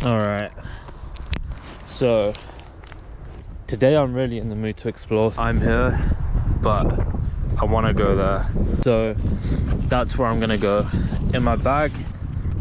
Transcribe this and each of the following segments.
All right, so today I'm really in the mood to explore. I'm here, but I want to go there, so that's where I'm gonna go. In my bag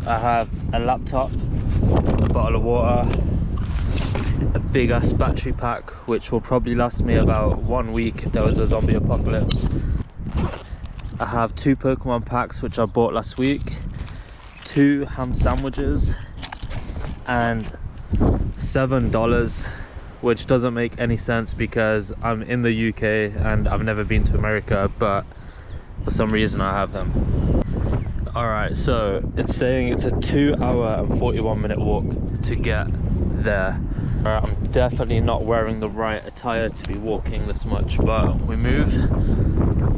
I have a laptop, a bottle of water, a big ass battery pack which will probably last me about 1 week if there was a zombie apocalypse. I have 2 Pokemon packs which I bought last week, 2 ham sandwiches, and $7, which doesn't make any sense because I'm in the UK and I've never been to America, but for some reason I have them. All right, so it's saying it's a 2-hour and 41-minute walk to get there. I'm definitely not wearing the right attire to be walking this much, but we move.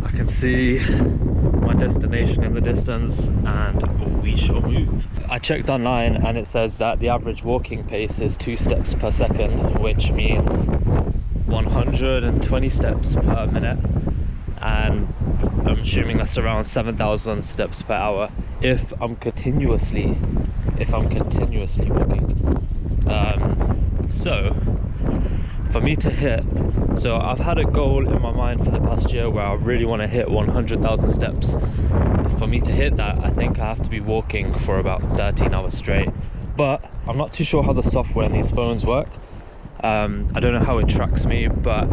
I can see my destination in the distance and we shall move. I checked online and it says that the average walking pace is 2 steps per second, which means 120 steps per minute, and I'm assuming that's around 7,000 steps per hour if I'm continuously walking. So for me to hit, so I've had a goal in my mind for the past year where I really want to hit 100,000 steps. For me to hit that, I think I have to be walking for about 13 hours straight, but I'm not too sure how the software in these phones work. I don't know how it tracks me, but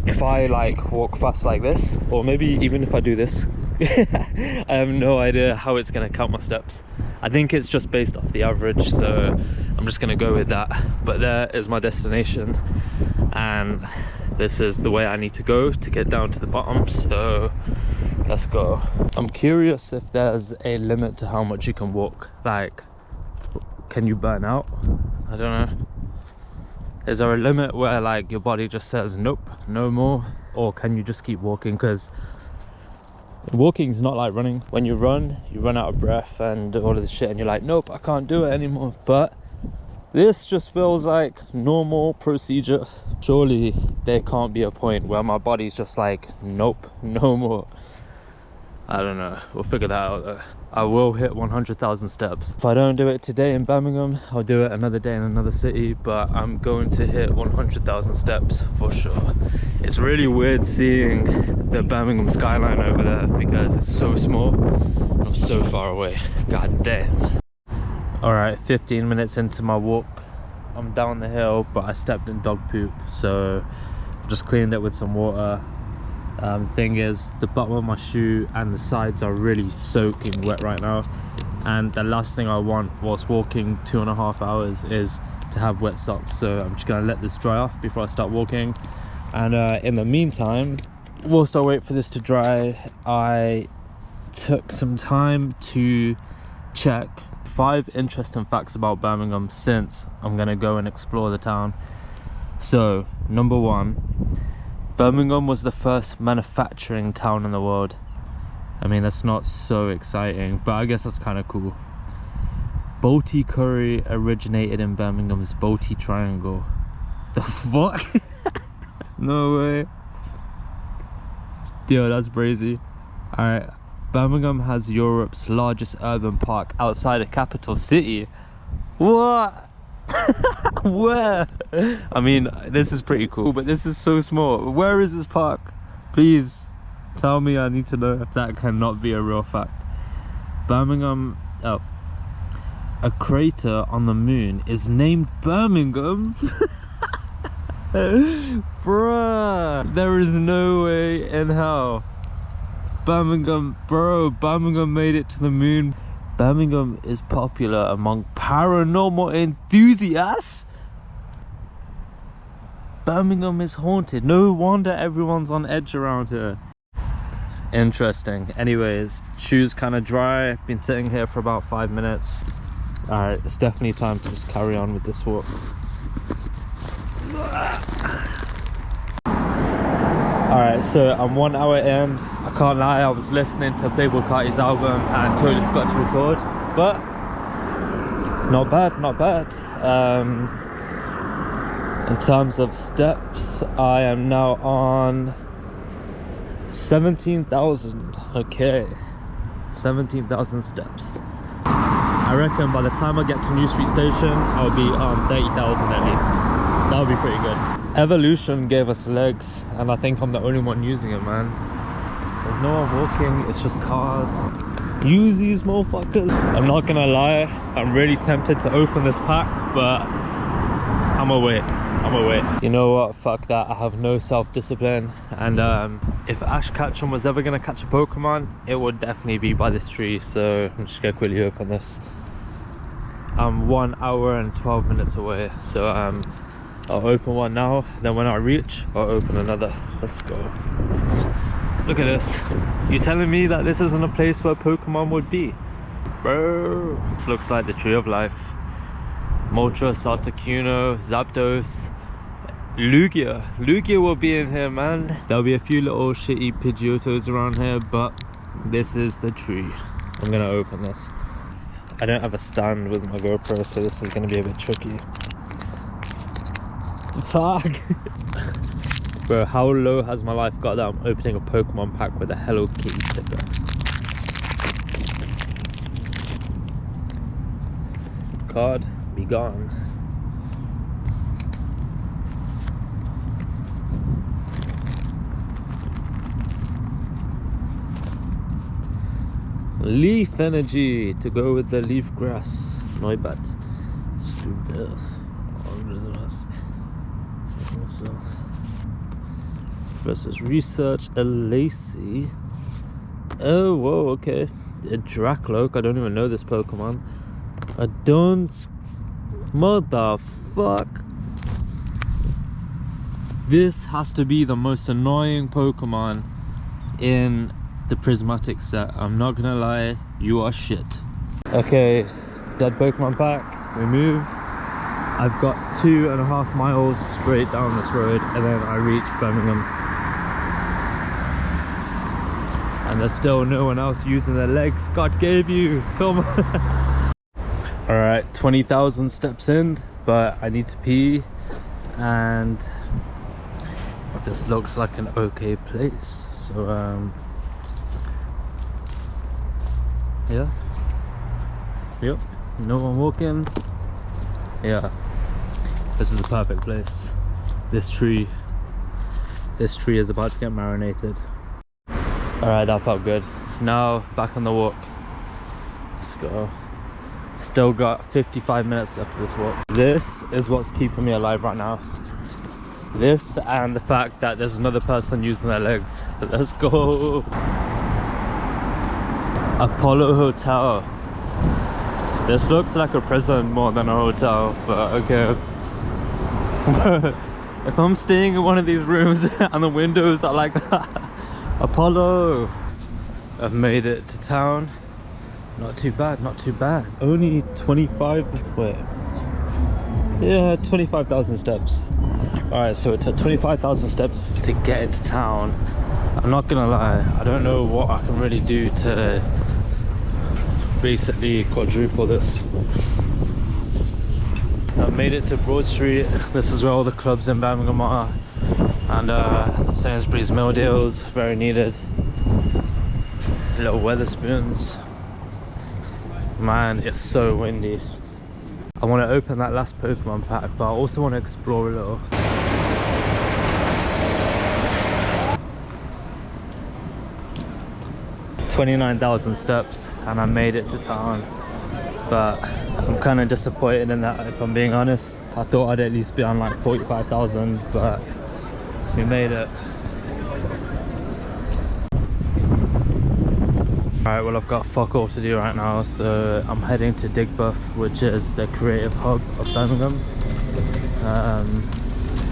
if I like walk fast like this, or maybe even if I do this, I have no idea how it's going to count my steps. I think it's just based off the average, so I'm just going to go with that. But there is my destination, and this is the way I need to go to get down to the bottom, so let's go. I'm curious if there's a limit to how much you can walk. Like, can you burn out? I don't know. Is there a limit where like your body just says nope, no more, or can you just keep walking? Because walking is not like running. When you run out of breath and all of this shit and you're like, nope, I can't do it anymore. But this just feels like normal procedure. Surely there can't be a point where my body's just like, nope, no more. I don't know, we'll figure that out though. I will hit 100,000 steps. If I don't do it today in Birmingham, I'll do it another day in another city, but I'm going to hit 100,000 steps for sure. It's really weird seeing the Birmingham skyline over there because it's so small and I'm so far away. God damn. All right, 15 minutes into my walk. I'm down the hill, but I stepped in dog poop, so I've just cleaned it with some water. The thing is, the bottom of my shoe and the sides are really soaking wet right now, and the last thing I want whilst walking 2.5 hours is to have wet socks, so I'm just gonna let this dry off before I start walking. And in the meantime, whilst I wait for this to dry, I took some time to check 5 interesting facts about Birmingham since I'm gonna go and explore the town. So number 1, Birmingham was the first manufacturing town in the world. I mean, that's not so exciting, but I guess that's kind of cool. Boaty curry originated in Birmingham's Boaty Triangle. The fuck? No way. Yo, that's crazy. Alright, Birmingham has Europe's largest urban park outside a capital city. What? Where? I mean, this is pretty cool, but this is so small. Where is this park? Please tell me, I need to know. That cannot be a real fact. Birmingham, oh, a crater on the moon is named Birmingham. Bruh, there is no way in hell. Birmingham, bro, Birmingham made it to the moon. Birmingham is popular among paranormal enthusiasts. Birmingham is haunted. No wonder everyone's on edge around here. Interesting. Anyways, shoes kind of dry. I've been sitting here for about 5 minutes. All right, it's definitely time to just carry on with this walk. Alright, so I'm 1 hour in. I can't lie, I was listening to Playboy Carti's album and totally forgot to record, but not bad, not bad. In terms of steps, I am now on 17,000. Okay, 17,000 steps. I reckon by the time I get to New Street Station, I'll be on 30,000 at least. That'll be pretty good. Evolution gave us legs, and I think I'm the only one using it, man. There's no one walking, it's just cars. Use these motherfuckers. I'm not gonna lie, I'm really tempted to open this pack, but I'm gonna wait. You know what, fuck that. I have no self-discipline, and if Ash Ketchum was ever gonna catch a Pokemon, it would definitely be by this tree. So I'm just gonna quickly open this. I'm 1 hour and 12 minutes away, so I'll open one now, then when I reach, I'll open another. Let's go. Look at this. You telling me that this isn't a place where Pokemon would be? Bro. This looks like the Tree of Life. Moltres, Articuno, Zapdos, Lugia. Lugia will be in here, man. There'll be a few little shitty Pidgeotos around here, but this is the tree. I'm gonna open this. I don't have a stand with my GoPro, so this is gonna be a bit tricky. Fuck. Bro, how low has my life got that I'm opening a Pokemon pack with a Hello Kitty sticker? Card, be gone. Leaf energy to go with the leaf grass. Neubert. Student. Versus research a Lacey. Oh, whoa, okay. A Dracloak. I don't even know this Pokemon. I don't. Motherfuck. This has to be the most annoying Pokemon in the prismatic set. I'm not gonna lie, you are shit. Okay, dead Pokemon pack. We move. I've got 2.5 miles straight down this road, and then I reach Birmingham. And there's still no one else using their legs God gave you. Come on. All right, 20,000 steps in, but I need to pee, and this looks like an okay place. So yeah, yep, no one walking. Yeah, this is the perfect place. This tree is about to get marinated. All right, that felt good. Now back on the walk. Let's go. Still got 55 minutes left of this walk. This is what's keeping me alive right now. This and the fact that there's another person using their legs. Let's go. Apollo Hotel. This looks like a prison more than a hotel, but okay. If I'm staying in one of these rooms and the windows are like that. Apollo. I've made it to town. Not too bad, not too bad. Only 25, wait. Yeah, 25,000 steps. All right, so it took 25,000 steps to get into town. I'm not gonna lie, I don't know what I can really do to basically quadruple this. I've made it to Broad Street. This is where all the clubs in Birmingham are. And the Sainsbury's meal deals, very needed. Little Weatherspoons. Man, it's so windy. I want to open that last Pokemon pack, but I also want to explore a little. $29,000 steps and I made it to town, but I'm kind of disappointed in that, if I'm being honest. I thought I'd at least be on like 45,000, but we made it. Alright, well, I've got fuck all to do right now, so I'm heading to Digbuff, which is the creative hub of Birmingham.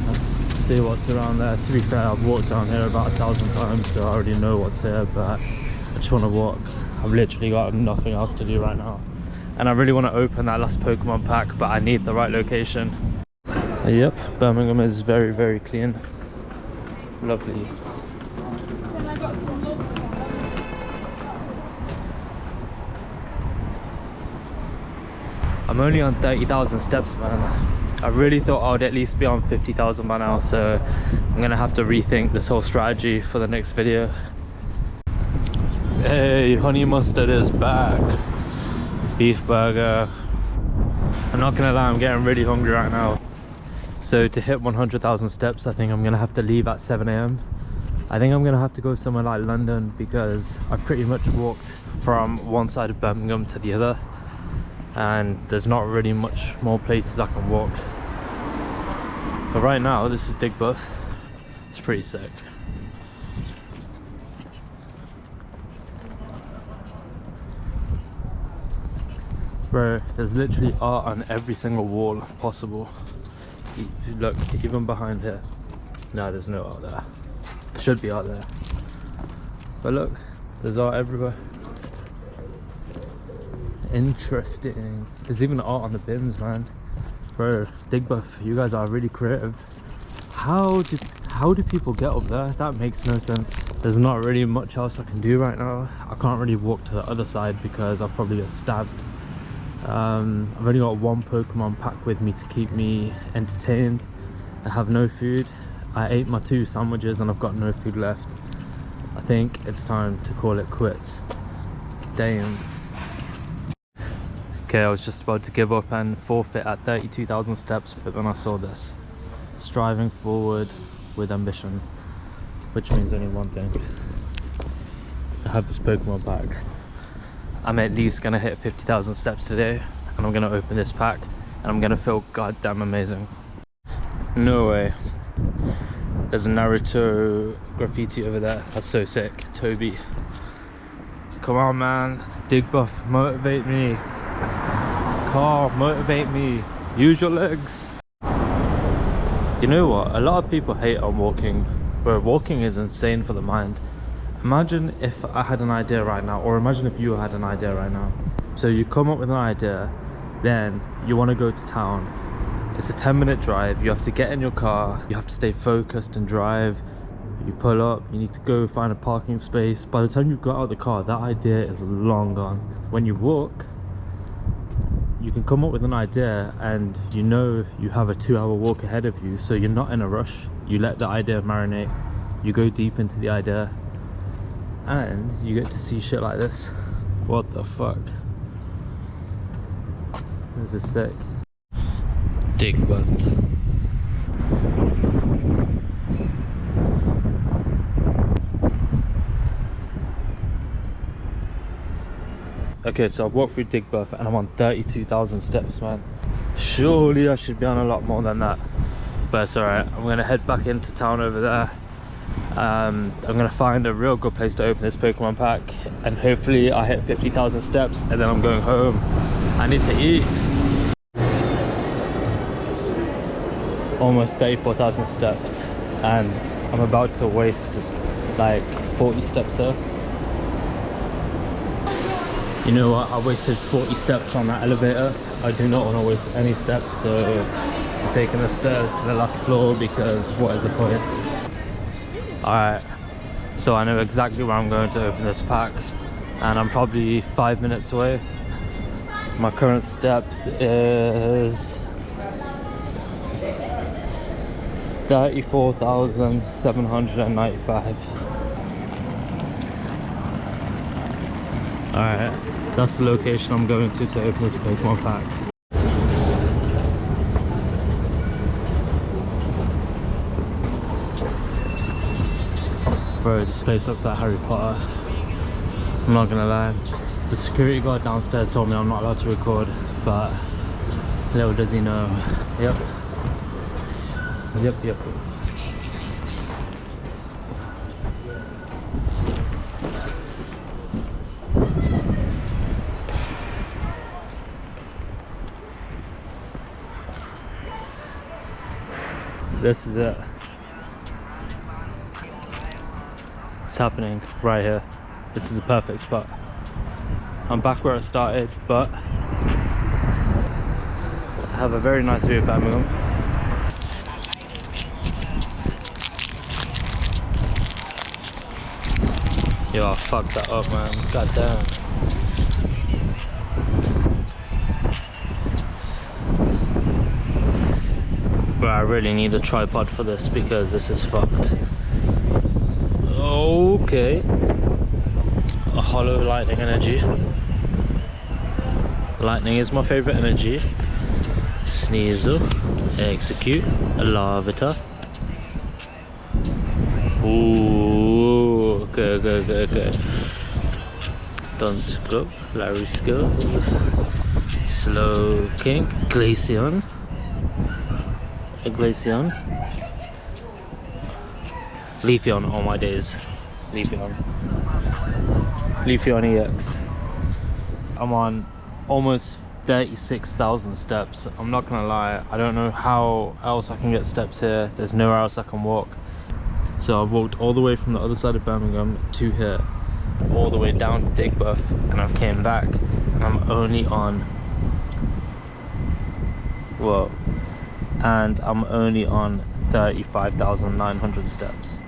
Let's see what's around there. To be fair, I've walked down here about 1,000 times, so I already know what's here, but I just want to walk. I've literally got nothing else to do right now, and I really want to open that last Pokemon pack, but I need the right location. Yep, Birmingham is very, very clean. Lovely. I'm only on 30,000 steps, man. I really thought I would at least be on 50,000 by now, so I'm gonna have to rethink this whole strategy for the next video. Hey, honey mustard is back. beef burger. I'm not gonna lie, I'm getting really hungry right now. So to hit 100,000 steps, I think I'm gonna have to leave at 7 AM. I think I'm gonna have to go somewhere like London because I pretty much walked from one side of Birmingham to the other, and there's not really much more places I can walk. But right now, this is Digbuff. It's pretty sick. Bro, there's literally art on every single wall possible. Look, even behind here. No, there's no art there. There should be art there. But look, there's art everywhere. Interesting. There's even art on the bins, man. Bro, Digbuff, you guys are really creative. How do people get up there? That makes no sense. There's not really much else I can do right now. I can't really walk to the other side because I'll probably get stabbed. I've only got one Pokemon pack with me to keep me entertained. I have no food. I ate my 2 sandwiches and I've got no food left. I think it's time to call it quits. Damn. Okay, I was just about to give up and forfeit at 32,000 steps, but then I saw this. Striving forward with ambition, which means only one thing. I have this Pokemon pack. I'm at least gonna hit 50,000 steps today, and I'm gonna open this pack and I'm gonna feel goddamn amazing. No way. There's a Naruto graffiti over there. That's so sick. Toby, come on, man. Digbuff, motivate me. Car, motivate me. Use your legs. You know what? A lot of people hate on walking, but walking is insane for the mind. Imagine if I had an idea right now, or imagine if you had an idea right now. So you come up with an idea, then you want to go to town. It's a 10-minute drive. You have to get in your car, you have to stay focused and drive. You pull up, you need to go find a parking space. By the time you got out of the car, that idea is long gone. When you walk, you can come up with an idea and you know you have a 2-hour walk ahead of you, so you're not in a rush. You let the idea marinate, you go deep into the idea, and you get to see shit like this. What the fuck? This is sick. Digbuff. Okay, so I've walked through Digbuff and I'm on 32,000 steps, man. Surely I should be on a lot more than that, but it's alright. I'm gonna head back into town over there. I'm gonna find a real good place to open this Pokemon pack, and hopefully I hit 50,000 steps and then I'm going home. I need to eat. Almost 34,000 steps and I'm about to waste like 40 steps here. You know what, I wasted 40 steps on that elevator. I do not want to waste any steps, so I'm taking the stairs to the last floor because what is the point? Alright, so I know exactly where I'm going to open this pack, and I'm probably 5 minutes away. My current steps is 34,795. Alright, that's the location I'm going to open this Pokemon pack. Bro, this place looks like Harry Potter. I'm not gonna lie. The security guard downstairs told me I'm not allowed to record, but little does he know. Yep. Yep. This is it. It's happening right here. This is a perfect spot. I'm back where I started, but I have a very nice view of Birmingham. Yo, I fucked that up, man. God damn. But I really need a tripod for this because this is fucked. Okay. A hollow lightning energy. Lightning is my favorite energy. Sneasel, execute, Lavita. Ooh, okay. Don't scope, Larry Skill, Slow King, Glaceon, Leafeon, all my days. Leafeon EX. I'm on almost 36,000 steps. I'm not gonna lie, I don't know how else I can get steps here. There's nowhere else I can walk. So I've walked all the way from the other side of Birmingham to here, all the way down to Digbeth, and I've came back, and I'm only on 35,900 steps.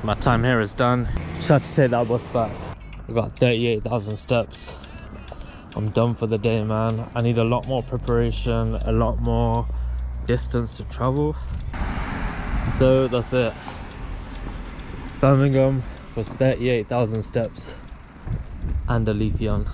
My time here is done. Just had to take that bus back. I got 38,000 steps. I'm done for the day, man. I need a lot more preparation, a lot more distance to travel. So that's it. Birmingham was 38,000 steps and a Leafeon.